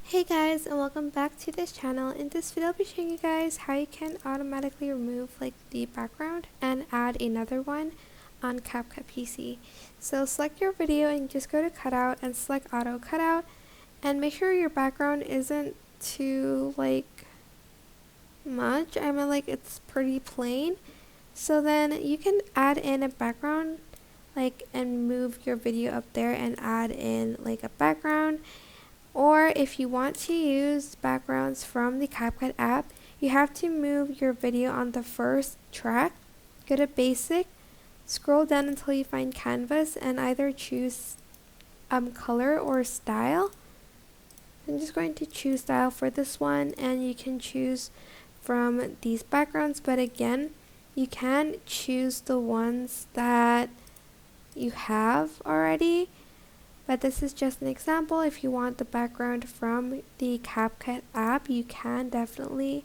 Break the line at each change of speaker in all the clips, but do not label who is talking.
Hey guys, and welcome back to this channel. In this video I'll be showing you guys how you can automatically remove the background and add another one on CapCut PC. So select your video and just go to cutout and select auto cutout, and make sure your background isn't too much. I mean it's pretty plain. So then you can add in a background and move your video up there and add in a background. Or if you want to use backgrounds from the CapCut app, you have to move your video on the first track, go to basic, scroll down until you find canvas, and either choose color or style. I'm just going to choose style for this one, and you can choose from these backgrounds, but again, you can choose the ones that you have already. But this is just an example. If you want the background from the CapCut app, you can definitely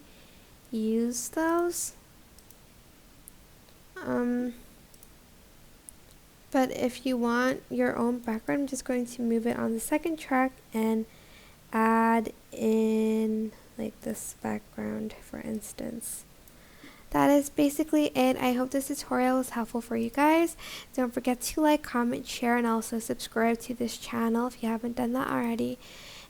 use those. But if you want your own background, I'm just going to move it on the second track and add in this background, for instance. That is basically it. I hope this tutorial was helpful for you guys. Don't forget to like, comment, share, and also subscribe to this channel if you haven't done that already.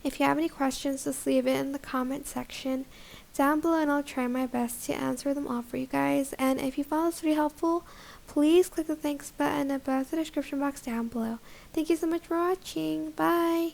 If you have any questions, just leave it in the comment section down below and I'll try my best to answer them all for you guys. And if you found this video helpful, please click the thanks button above the description box down below. Thank you so much for watching. Bye!